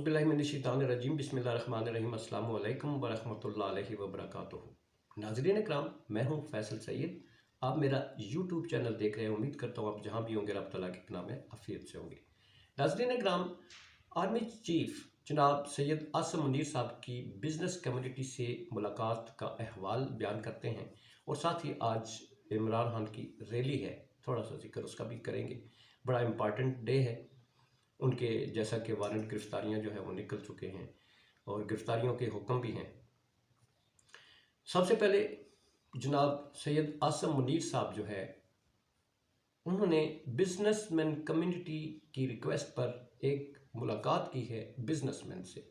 औज़ुबिल्लाहिमिनश्शैतानिर्रजीम बिस्मिल्लाहिर्रहमानिर्रहीम अस्सलामु अलैकुम वरहमतुल्लाहि वबरकातुहू। नाज़रीन इकराम, मैं हूँ फैसल सैयद। आप मेरा यूट्यूब चैनल देख रहे हैं। उम्मीद करता हूँ आप जहाँ भी होंगे रब तआला के नाम में आफियत से होंगे। नाज़रीन इकराम, आर्मी चीफ जनाब सैयद आसिम मुनीर साहब की बिज़नेस कम्युनिटी से मुलाकात का अहवाल बयान करते हैं और साथ ही आज इमरान खान की रैली है, थोड़ा सा जिक्र उसका भी करेंगे। बड़ा इम्पॉर्टेंट डे है उनके, जैसा कि वारंट गिरफ्तारियां जो है वो निकल चुके हैं और गिरफ्तारियों के हुक्म भी हैं। सबसे पहले जनाब सैयद आसिम मुनीर साहब जो है उन्होंने बिजनेसमैन कम्युनिटी की रिक्वेस्ट पर एक मुलाकात की है बिजनेसमैन से,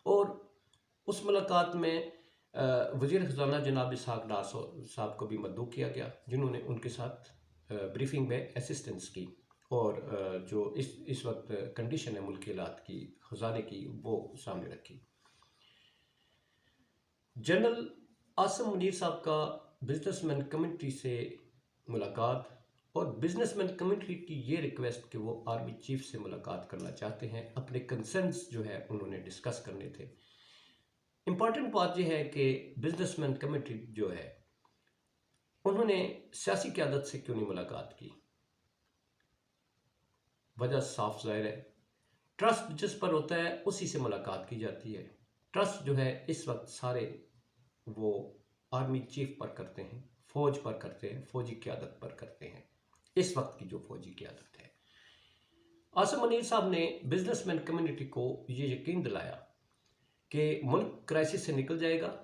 और उस मुलाकात में वज़ीर ख़ज़ाना जनाब इसहाक़ डार साहब को भी मद्दू किया गया, जिन्होंने उनके साथ ब्रीफिंग में असिस्टेंस की और जो इस वक्त कंडीशन है मुल्क के हालात की, ख़जाने की, वो सामने रखी। जनरल आसिम मुनीर साहब का बिजनेसमैन कम्युनिटी से मुलाकात और बिजनेसमैन कम्युनिटी की ये रिक्वेस्ट कि वो आर्मी चीफ से मुलाकात करना चाहते हैं, अपने कंसर्न्स जो है उन्होंने डिस्कस करने थे। इम्पॉर्टेंट बात यह है कि बिजनेसमैन कम्युनिटी जो है उन्होंने सियासी क़यादत से क्यों नहीं मुलाकात की। वजह साफ ज़ाहिर है, ट्रस्ट जिस पर होता है उसी से मुलाकात की जाती है। ट्रस्ट जो है इस वक्त सारे वो आर्मी चीफ पर करते हैं, फ़ौज पर करते हैं, फ़ौजी क़यादत पर करते हैं, इस वक्त की जो फ़ौजी क़यादत है। आसिम मुनीर साहब ने बिजनेसमैन कम्युनिटी को ये यकीन दिलाया कि मुल्क क्राइसिस से निकल जाएगा,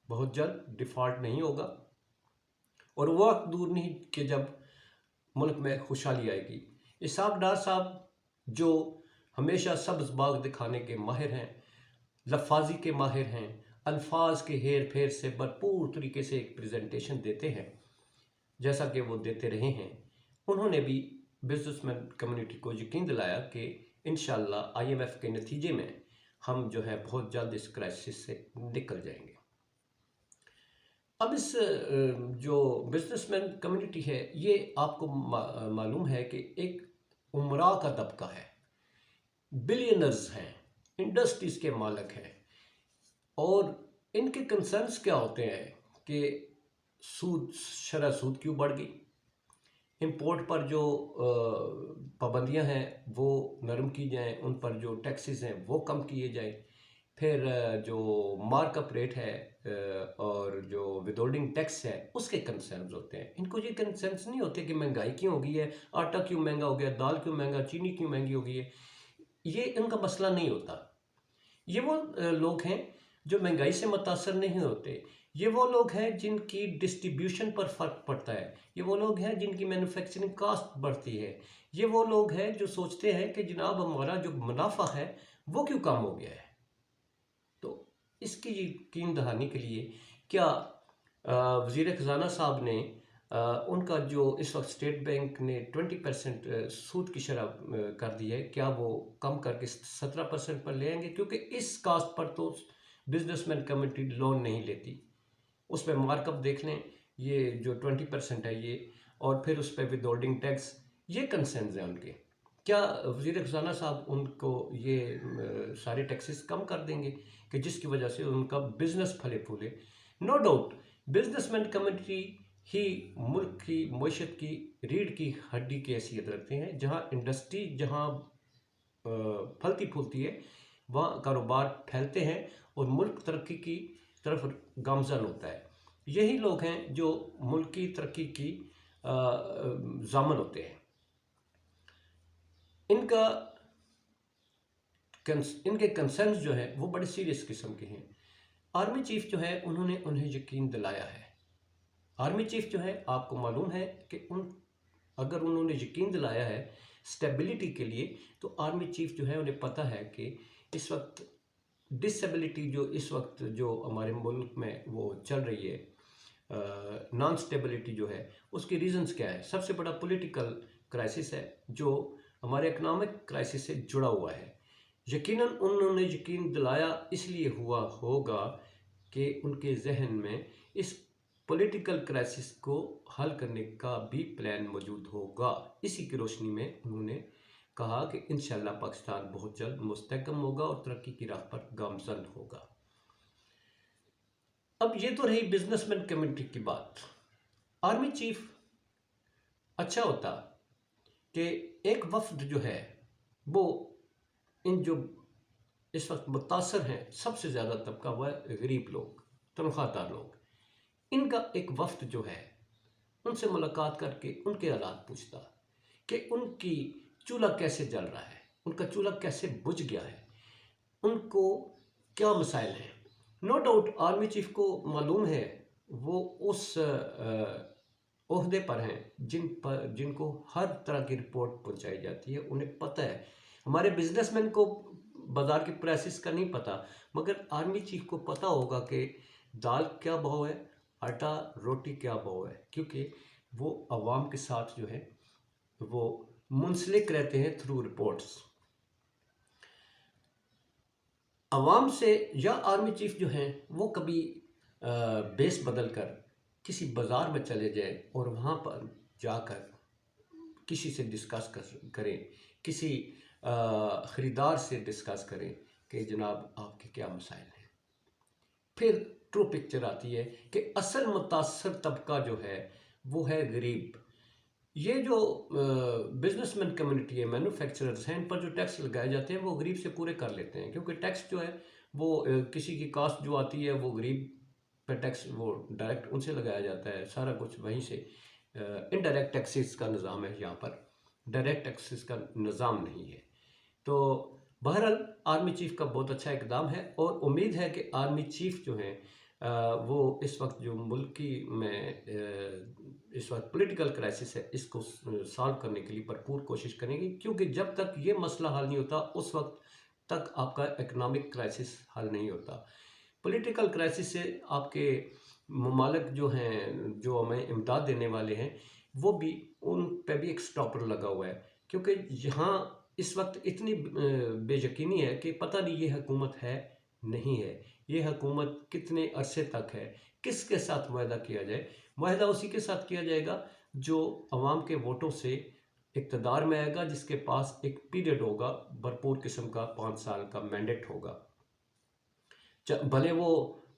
बहुत जल्द डिफ़ॉल्ट नहीं होगा और वो वक्त दूर नहीं कि जब मुल्क में खुशहाली आएगी। इसहाक़ डार साहब जो हमेशा सब्ज़ बाग दिखाने के माहिर हैं, लफाजी के माहिर हैं, अल्फाज के हेर फेर से भरपूर तरीके से एक प्रेजेंटेशन देते हैं जैसा कि वो देते रहे हैं, उन्होंने भी बिजनेसमैन कम्युनिटी को यकीन दिलाया कि इंशाअल्लाह IMF के नतीजे में हम जो है बहुत जल्द इस क्राइसिस से निकल जाएंगे। अब इस जो बिजनेसमैन कम्युनिटी है ये आपको मालूम है कि एक उमरा का तबका है, बिलियनर्स हैं, इंडस्ट्रीज़ के मालिक हैं, और इनके कंसर्न्स क्या होते हैं कि शरह सूद क्यों बढ़ गई, इंपोर्ट पर जो पाबंदियां हैं वो नरम की जाएं, उन पर जो टैक्सेस हैं वो कम किए जाएं, फिर जो मार्कअप रेट है और जो विदहोल्डिंग टैक्स है उसके कंसर्न्स होते हैं। इनको ये कंसर्न्स नहीं होते कि महंगाई क्यों हो गई है, आटा क्यों महंगा हो गया, दाल क्यों महंगा, चीनी क्यों महंगी हो गई है, ये इनका मसला नहीं होता। ये वो लोग हैं जो महंगाई से मुतासर नहीं होते, ये वो लोग हैं जिनकी डिस्ट्रीब्यूशन पर फ़र्क पड़ता है, ये वो लोग हैं जिनकी मैन्युफैक्चरिंग कास्ट बढ़ती है, ये वो लोग हैं जो सोचते हैं कि जनाब हमारा जो मुनाफा है वो क्यों कम हो गया है। तो इसकी यकीन दहानी के लिए क्या वज़ीर ख़ज़ाना साहब ने उनका जो इस वक्त स्टेट बैंक ने 20% सूद की शरह कर दी है, क्या वो कम करके 17% पर ले आएंगे, क्योंकि इस कास्ट पर तो बिजनेसमैन कम्युनिटी लोन नहीं लेती। उस पर मार्कअप देख लें, ये जो 20% है ये, और फिर उस पर विदहोल्डिंग टैक्स, ये कंसर्न्स हैं उनके। क्या वज़ीर ख़ज़ाना साहब उनको ये सारे टैक्सेस कम कर देंगे कि जिसकी वजह से उनका बिज़नेस फले फूले। नो डाउट बिजनेसमैन कम्युनिटी ही मुल्क की मईशत की रीढ़ की हड्डी की हैसियत रखते हैं। जहाँ इंडस्ट्री जहाँ फलती फूलती है वहाँ कारोबार फैलते हैं और मुल्क तरक्की की तरफ गामजन होता है। यही लोग हैं जो मुल्क की तरक्की की ज़ामन होते हैं। इनके कंसर्न्स जो है वो बड़े सीरियस किस्म के हैं। आर्मी चीफ जो है उन्होंने उन्हें यकीन दिलाया है। आर्मी चीफ जो है आपको मालूम है कि अगर उन्होंने यकीन दिलाया है स्टेबिलिटी के लिए, तो आर्मी चीफ जो है उन्हें पता है कि इस वक्त डिसेबिलिटी जो इस वक्त जो हमारे मुल्क में वो चल रही है, नॉन स्टेबिलिटी जो है, उसके रीजंस क्या है। सबसे बड़ा पॉलिटिकल क्राइसिस है जो हमारे इकोनॉमिक क्राइसिस से जुड़ा हुआ है। यकीनन उन्होंने यकीन दिलाया इसलिए हुआ होगा कि उनके जहन में इस पॉलिटिकल क्राइसिस को हल करने का भी प्लान मौजूद होगा। इसी की रोशनी में उन्होंने कहा कि इंशाल्लाह पाकिस्तान बहुत जल्द मुस्तहकम होगा और तरक्की की राह पर गामजन होगा। अब ये तो रही बिजनेसमैन कम्युनिटी की बात। आर्मी चीफ अच्छा होता कि एक वफ्द जो है वो इन जो इस वक्त मुतासर हैं सबसे ज़्यादा तबका हुआ है गरीब लोग, तनख्वाहदार लोग, इनका एक वफ्द जो है उनसे मुलाकात करके उनके हालात पूछता कि उनकी चूल्हा कैसे जल रहा है, उनका चूल्हा कैसे बुझ गया है, उनको क्या मसाइल हैं। नो डाउट आर्मी चीफ को मालूम है, वो उस ओहदे पर हैं जिनको हर तरह की रिपोर्ट पहुंचाई जाती है, उन्हें पता है। हमारे बिजनेसमैन को बाजार की प्राइसेस का नहीं पता, मगर आर्मी चीफ को पता होगा कि दाल क्या भाव है, आटा रोटी क्या भाव है, क्योंकि वो अवाम के साथ जो है वो मुंसलिक रहते हैं थ्रू रिपोर्ट्स। अवाम से या आर्मी चीफ जो हैं वो कभी बेस बदल कर किसी बाज़ार में चले जाए और वहाँ पर जाकर किसी से डिस्कस करें, किसी ख़रीदार से डिस्कस करें कि जनाब आपके क्या मसाइल हैं। फिर ट्रू पिक्चर आती है कि असल मुतासर तबका जो है वो है गरीब। ये जो बिजनेसमैन कम्युनिटी है, मैन्युफैक्चरर्स हैं, इन पर जो टैक्स लगाए जाते हैं वो गरीब से पूरे कर लेते हैं, क्योंकि टैक्स जो है वो किसी की कास्ट जो आती है वो गरीब पे टैक्स वो डायरेक्ट उनसे लगाया जाता है, सारा कुछ वहीं से। इनडायरेक्ट टैक्सेस का निज़ाम है यहाँ पर, डायरेक्ट टैक्सेस का निज़ाम नहीं है। तो बहरहाल आर्मी चीफ का बहुत अच्छा इकदाम है और उम्मीद है कि आर्मी चीफ जो हैं वो इस वक्त जो मुल्की में इस वक्त पॉलिटिकल क्राइसिस है इसको सॉल्व करने के लिए भरपूर कोशिश करेंगे, क्योंकि जब तक ये मसला हल नहीं होता उस वक्त तक आपका इकनॉमिक क्राइसिस हल नहीं होता। पॉलिटिकल क्राइसिस से आपके ममालिक जो हैं, जो हमें इमदाद देने वाले हैं, वो भी उन पे भी एक स्टॉपर लगा हुआ है, क्योंकि यहाँ इस वक्त इतनी बेयकीनी है कि पता नहीं ये हुकूमत है नहीं है, ये हुकूमत कितने अरसे तक है, किसके साथ वायदा किया जाए। वायदा उसी के साथ किया जाएगा जो अवाम के वोटों से इक़्तिदार में आएगा, जिसके पास एक पीरियड होगा, भरपूर किस्म का 5 साल का मैंडेट होगा। भले वो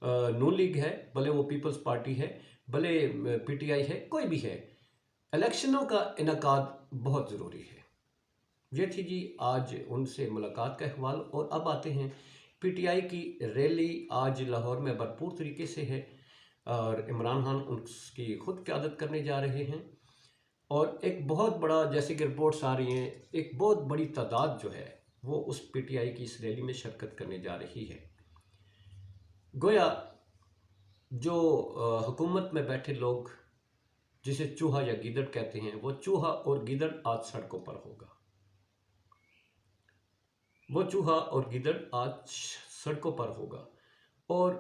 नून लीग है, भले वो पीपल्स पार्टी है, भले पीटीआई है, कोई भी है, इलेक्शनों का इनकाद बहुत ज़रूरी है। ये थी जी आज उनसे मुलाकात का अहवाल। और अब आते हैं पीटीआई की रैली आज लाहौर में भरपूर तरीके से है और इमरान खान उसकी खुद क़यादत करने जा रहे हैं और एक बहुत बड़ा, जैसे कि रिपोर्ट्स आ रही हैं, एक बहुत बड़ी तादाद जो है वो उस पीटीआई की इस रैली में शिरकत करने जा रही है। गोया जो हुकूमत में बैठे लोग जिसे चूहा या गीदड़ कहते हैं, वो चूहा और गीदड़ आज सड़कों पर होगा। वो चूहा और गीदड़ आज सड़कों पर होगा और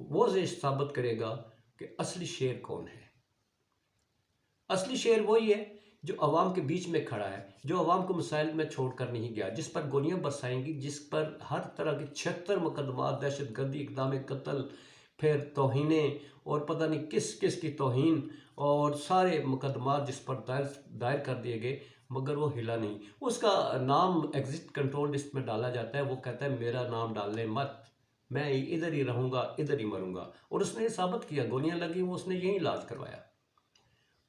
वो ये साबित करेगा कि असली शेर कौन है। असली शेर वही है जो अवाम के बीच में खड़ा है, जो अवाम को मसाइल में छोड़ कर नहीं गया, जिस पर गोलियां बरसाएंगी, जिस पर हर तरह के 76 मुकदमा, दहशत गर्दी, इक़दाम कत्ल, फिर तौहीने और पता नहीं किस किस की तौहीन और सारे मुकदमा जिस पर दायर कर दिए गए, मगर वो हिला नहीं। उसका नाम एग्जिट कंट्रोल लिस्ट में डाला जाता है, वो कहता है मेरा नाम डालने मत, मैं इधर ही रहूँगा, इधर ही मरूँगा। और उसने साबित किया, गोलियां लगी, वो उसने यही इलाज करवाया।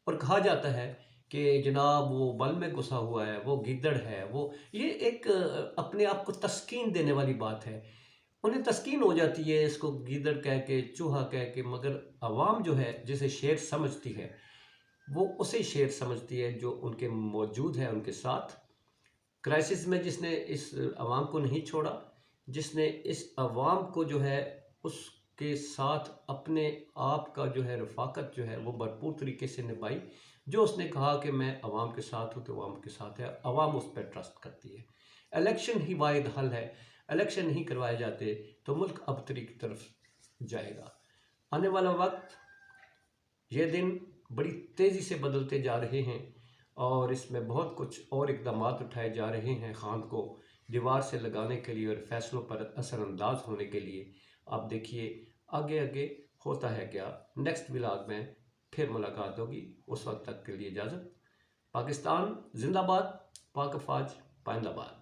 और कहा जाता है कि जनाब वो बल में घुसा हुआ है, वो गिद्दड़ है, वो ये एक अपने आप को तस्कीन देने वाली बात है। उन्हें तस्कीन हो जाती है इसको गिद्दड़ कह के, चूहा कह के, मगर अवाम जो है जिसे शेर समझती है वो उसे शेर समझती है जो उनके मौजूद है उनके साथ क्राइसिस में, जिसने इस अवाम को नहीं छोड़ा, जिसने इस अवाम को जो है उसके साथ अपने आप का जो है रफाकत जो है वो भरपूर तरीके से निभाई। जो उसने कहा कि मैं अवाम के साथ हूँ तो अवाम के साथ है, अवाम उस पर ट्रस्ट करती है। इलेक्शन ही वाहिद हल है, इलेक्शन नहीं करवाए जाते तो मुल्क अबतरी की तरफ जाएगा। आने वाला वक्त, ये दिन बड़ी तेज़ी से बदलते जा रहे हैं और इसमें बहुत कुछ और इकदाम उठाए जा रहे हैं खान को दीवार से लगाने के लिए और फैसलों पर असरअंदाज होने के लिए। आप देखिए आगे आगे होता है क्या। नेक्स्ट व्लॉग में फिर मुलाकात होगी, उस वक्त तक के लिए इजाज़त। पाकिस्तान जिंदाबाद, पाक फ़ौज पाइंदाबाद।